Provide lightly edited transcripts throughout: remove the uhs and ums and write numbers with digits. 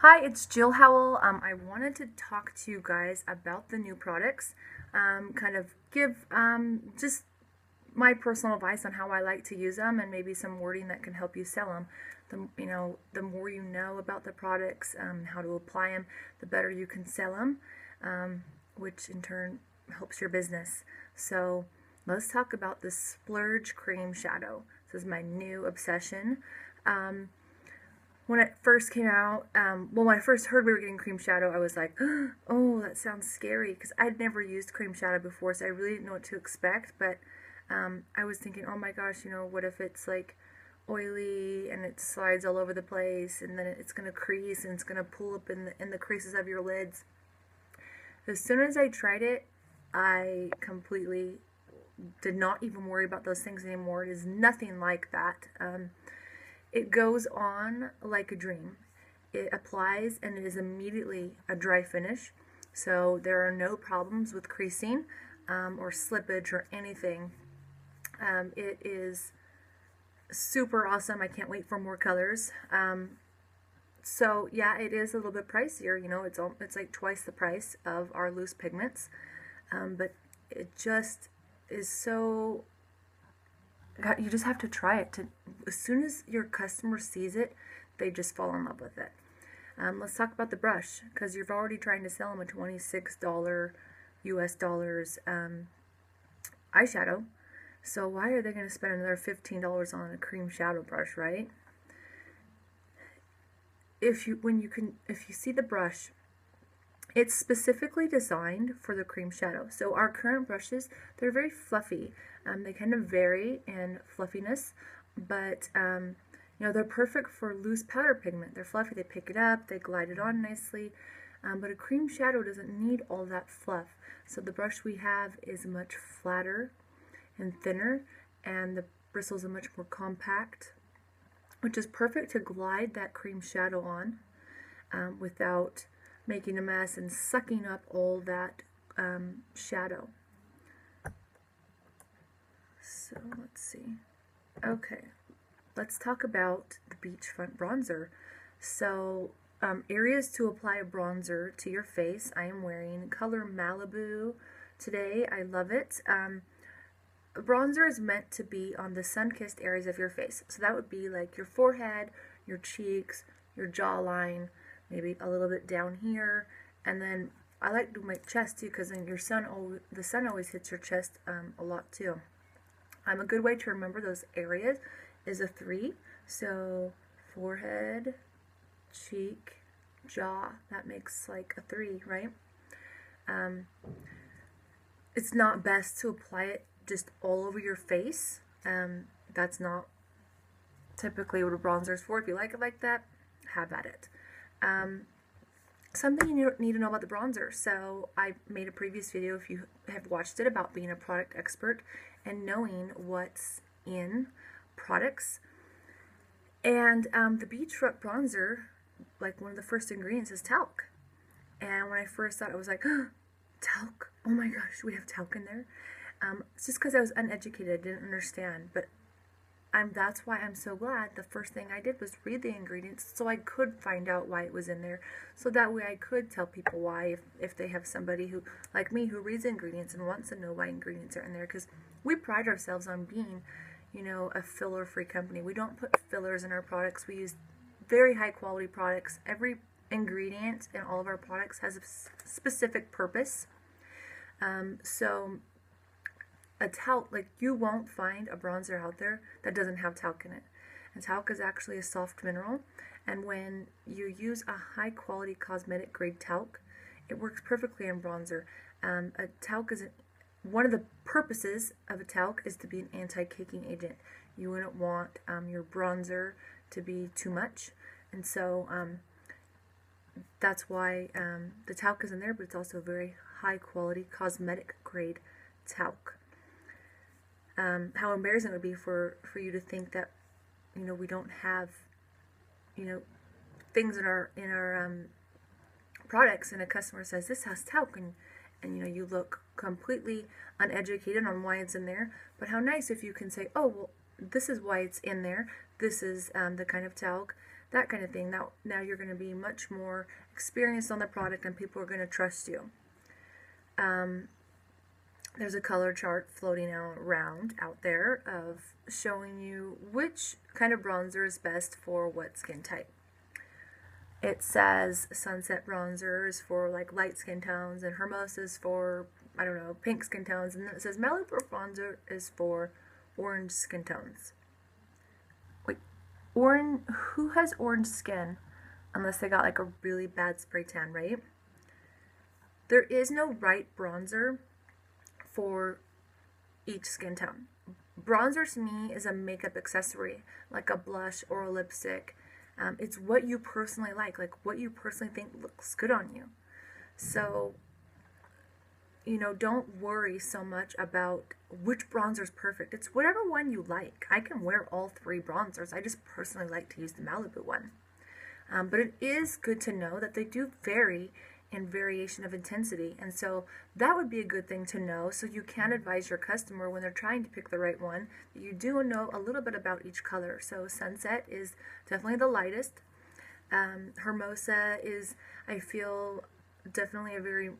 Hi, it's Jill Howell. I wanted to talk to you guys about the new products, kind of give just my personal advice on how I like to use them, and maybe some wording that can help you sell them. The more you know about the products, how to apply them, the better you can sell them, which in turn helps your business. So let's talk about the Splurge Cream Shadow. This is my new obsession. When it first came out, when I first heard we were getting cream shadow, I was like, oh, that sounds scary, because I'd never used cream shadow before, so I really didn't know what to expect. But I was thinking, oh my gosh, what if it's like oily and it slides all over the place, and then it's gonna crease and it's gonna pull up in the creases of your lids. As soon as I tried it, I completely did not even worry about those things anymore. It is nothing like that. It goes on like a dream. It applies and it is immediately a dry finish. So there are no problems with creasing or slippage or anything. It is super awesome. I can't wait for more colors. So yeah, it is a little bit pricier. It's like twice the price of our loose pigments. But it just is so, you just have to try it. As soon as your customer sees it, they just fall in love with it. Let's talk about the brush, because you're already trying to sell them a $26 US dollars eyeshadow. So why are they going to spend another $15 on a cream shadow brush, right? If you see the brush, it's specifically designed for the cream shadow. So our current brushes, they're very fluffy. They kind of vary in fluffiness, but they're perfect for loose powder pigment. They're fluffy, they pick it up, they glide it on nicely, but a cream shadow doesn't need all that fluff. So the brush we have is much flatter and thinner, and the bristles are much more compact, which is perfect to glide that cream shadow on without making a mess and sucking up all that shadow. So let's see. Okay, let's talk about the beachfront bronzer. So areas to apply a bronzer to your face. I am wearing color Malibu today. I love it. Bronzer is meant to be on the sun-kissed areas of your face. So that would be like your forehead, your cheeks, your jawline, maybe a little bit down here, and then I like to do my chest too, because then the sun always hits your chest a lot too. A good way to remember those areas is a 3. So forehead, cheek, jaw. That makes like a 3, right? It's not best to apply it just all over your face. That's not typically what a bronzer is for. If you like it like that, have at it. Something you need to know about the bronzer. So I made a previous video, if you have watched it, about being a product expert and knowing what's in products. And the beachfront bronzer, like one of the first ingredients is talc. And when I first thought, I was like, oh, talc, oh my gosh, we have talc in there. It's just because I was uneducated, I didn't understand, but that's why I'm so glad the first thing I did was read the ingredients so I could find out why it was in there. So that way I could tell people why, if they have somebody who, like me, who reads ingredients and wants to know why ingredients are in there. Because we pride ourselves on being, a filler-free company. We don't put fillers in our products. We use very high-quality products. Every ingredient in all of our products has a specific purpose. So a talc, like, you won't find a bronzer out there that doesn't have talc in it. And talc is actually a soft mineral, and when you use a high quality cosmetic grade talc, it works perfectly in bronzer. A talc is one of the purposes of a talc is to be an anti-caking agent. You wouldn't want your bronzer to be too much, and so that's why the talc is in there, but it's also a very high quality cosmetic grade talc. How embarrassing it would be for you to think that we don't have things in our products, and a customer says this has talc, and you look completely uneducated on why it's in there. But how nice if you can say, oh well, this is why it's in there. This is the kind of talc that kind of thing. Now you're going to be much more experienced on the product and people are going to trust you. There's a color chart floating around out there of showing you which kind of bronzer is best for what skin type. It says Sunset bronzer is for like light skin tones, and Hermosa is for, I don't know, pink skin tones, and then it says Malibu bronzer is for orange skin tones. Wait, orange? Who has orange skin? Unless they got like a really bad spray tan, right? There is no right bronzer for each skin tone. Bronzer to me is a makeup accessory, like a blush or a lipstick. It's what you personally like what you personally think looks good on you. So, you know, don't worry so much about which bronzer is perfect. It's whatever one you like. I can wear all three bronzers. I just personally like to use the Malibu one. But it is good to know that they do vary in variation of intensity, and so that would be a good thing to know, so you can advise your customer when they're trying to pick the right one that you do know a little bit about each color. So Sunset is definitely the lightest. Hermosa is, I feel, definitely a very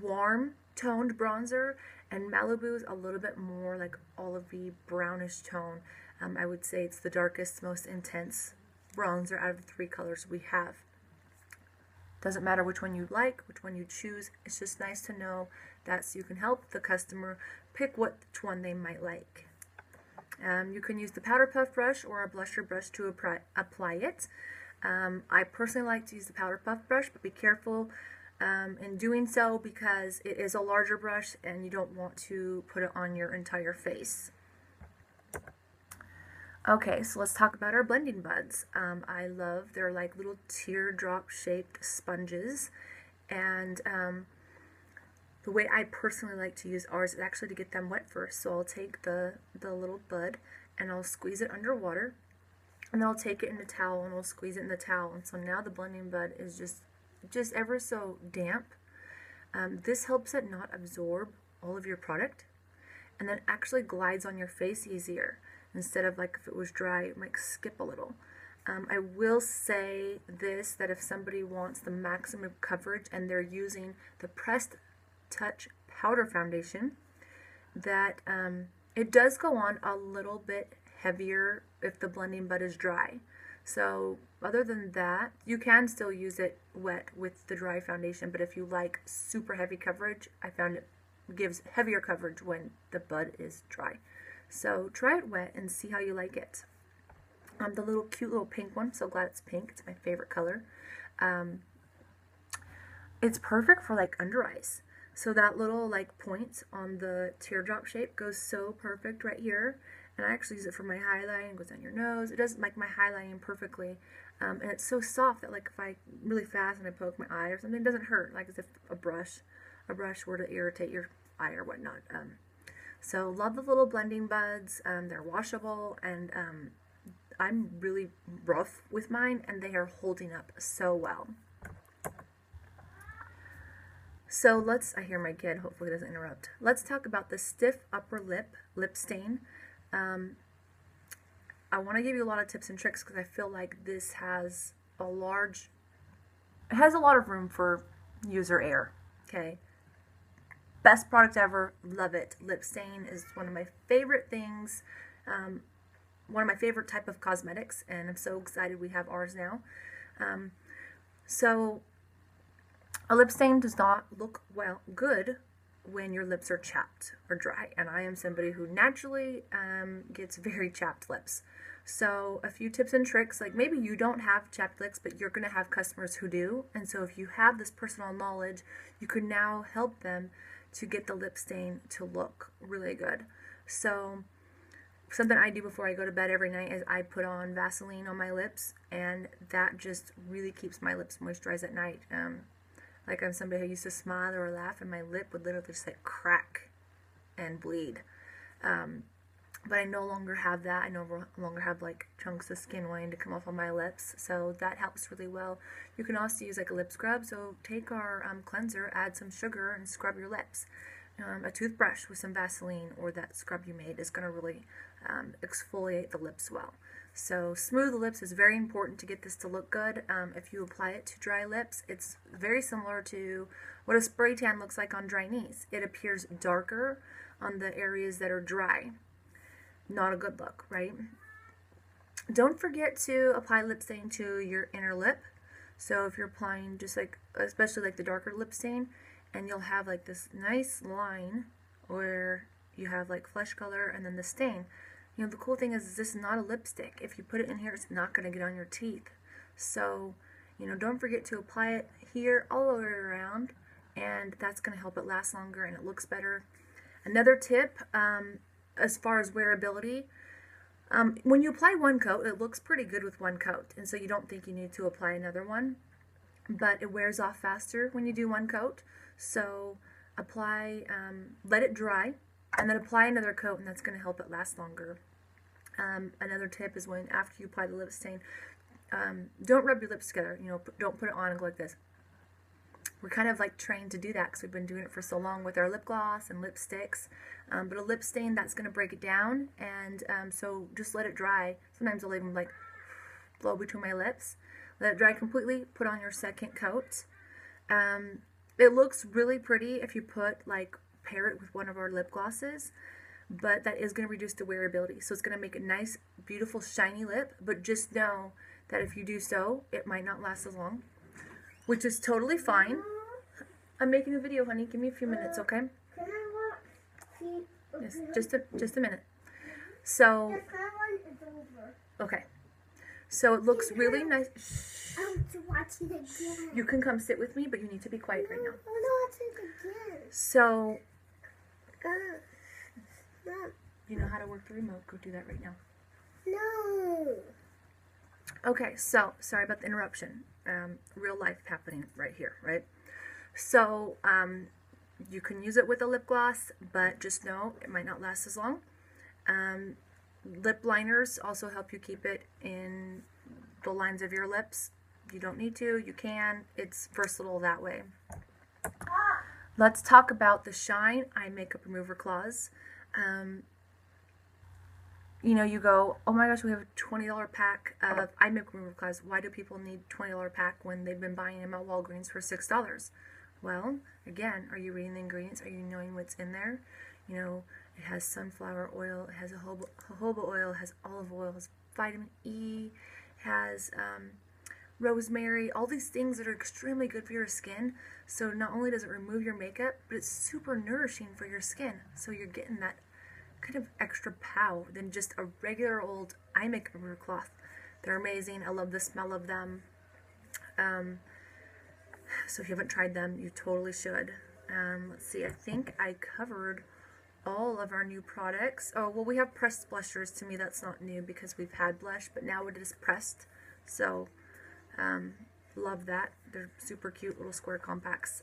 warm toned bronzer, and Malibu is a little bit more like olivey brownish tone. I would say it's the darkest, most intense bronzer out of the three colors we have. Doesn't matter which one you like, which one you choose. It's just nice to know that so you can help the customer pick which one they might like. You can use the powder puff brush or a blusher brush to apply it. I personally like to use the powder puff brush, but be careful in doing so because it is a larger brush and you don't want to put it on your entire face. Okay, so let's talk about our blending buds. I love, they're like little teardrop shaped sponges, and the way I personally like to use ours is actually to get them wet first. So I'll take the little bud and I'll squeeze it underwater, and then I'll take it in a towel and I'll squeeze it in the towel, and so now the blending bud is just ever so damp. This helps it not absorb all of your product and then actually glides on your face easier. Instead of like if it was dry, it might skip a little. I will say this, that if somebody wants the maximum coverage and they're using the Pressed Touch Powder Foundation, that it does go on a little bit heavier if the blending bud is dry. So other than that, you can still use it wet with the dry foundation, but if you like super heavy coverage, I found it gives heavier coverage when the bud is dry. So try it wet and see how you like it. The little cute little pink one, so glad it's pink. It's my favorite color. It's perfect for like under eyes. So that little like point on the teardrop shape goes so perfect right here. And I actually use it for my highlighting. It goes on your nose. It does like my highlighting perfectly. And it's so soft that like if I really fast and I poke my eye or something, it doesn't hurt. Like as if a brush were to irritate your eye or whatnot. So love the little blending buds. They're washable, and I'm really rough with mine, and they are holding up so well. So I hear my kid, hopefully it doesn't interrupt. Let's talk about the Stiff Upper Lip Stain. I want to give you a lot of tips and tricks because I feel like this has a lot of room for user error, okay? Best product ever, love it. Lip stain is one of my favorite things, one of my favorite type of cosmetics, and I'm so excited we have ours now. So a lip stain does not look good when your lips are chapped or dry, and I am somebody who naturally gets very chapped lips. So a few tips and tricks, like maybe you don't have chapped lips, but you're going to have customers who do, and so if you have this personal knowledge, you can now help them to get the lip stain to look really good. So something I do before I go to bed every night is I put on Vaseline on my lips, and that just really keeps my lips moisturized at night. Like I'm somebody who used to smile or laugh and my lip would literally just like crack and bleed. But I no longer have that. I no longer have like chunks of skin wanting to come off on my lips, so that helps really well. You can also use like a lip scrub, so take our cleanser, add some sugar, and scrub your lips. A toothbrush with some Vaseline or that scrub you made is going to really exfoliate the lips well. So smooth lips is very important to get this to look good. If you apply it to dry lips, it's very similar to what a spray tan looks like on dry knees. It appears darker on the areas that are dry. Not a good look, right? Don't forget to apply lip stain to your inner lip. So if you're applying just like, especially like the darker lip stain, and you'll have like this nice line where you have like flesh color and then the stain. You know, the cool thing is this is not a lipstick. If you put it in here, it's not going to get on your teeth. So, you know, don't forget to apply it here all the way around, and that's going to help it last longer and it looks better. Another tip, as far as wearability, when you apply one coat, it looks pretty good with one coat, and so you don't think you need to apply another one, but it wears off faster when you do one coat. So apply, let it dry, and then apply another coat, and that's going to help it last longer. Another tip is when, after you apply the lip stain, don't rub your lips together. You know, don't put it on and go like this. We're kind of like trained to do that because we've been doing it for so long with our lip gloss and lipsticks. But a lip stain, that's going to break it down, and so just let it dry. Sometimes I'll even like blow between my lips. Let it dry completely, put on your second coat. It looks really pretty if you pair it with one of our lip glosses, but that is going to reduce the wearability. So it's going to make a nice, beautiful, shiny lip, but just know that if you do so, it might not last as long, which is totally fine. I'm making a video, honey. Give me a few minutes, okay? Yes, just a minute. So, okay. So it looks really nice. Shh. I want to watch it again. You can come sit with me, but you need to be quiet right now. I want to watch it again. So, Mom. you know how to work the remote. Go do that right now. No. Okay, so, sorry about the interruption. Real life happening right here, right? So, you can use it with a lip gloss, but just know it might not last as long. Lip liners also help you keep it in the lines of your lips. You don't need to, you can. It's versatile that way. Let's talk about the Shine Eye Makeup Remover Claws. You know, you go, oh my gosh, we have a $20 pack of eye makeup remover claws. Why do people need $20 pack when they've been buying them at Walgreens for $6? Well, again, are you reading the ingredients? Are you knowing what's in there? You know, it has sunflower oil, it has jojoba oil, it has olive oil, it has vitamin E, it has rosemary, all these things that are extremely good for your skin. So not only does it remove your makeup, but it's super nourishing for your skin. So you're getting that kind of extra pow than just a regular old eye makeup remover cloth. They're amazing. I love the smell of them. So if you haven't tried them, you totally should. Let's see, I think I covered all of our new products. Oh, well, we have pressed blushers. To me, that's not new because we've had blush, but now it is pressed. So, love that. They're super cute little square compacts.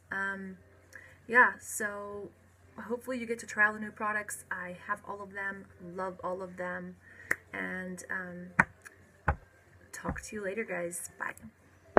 Yeah, so hopefully you get to try all the new products. I have all of them, love all of them, and talk to you later, guys. Bye.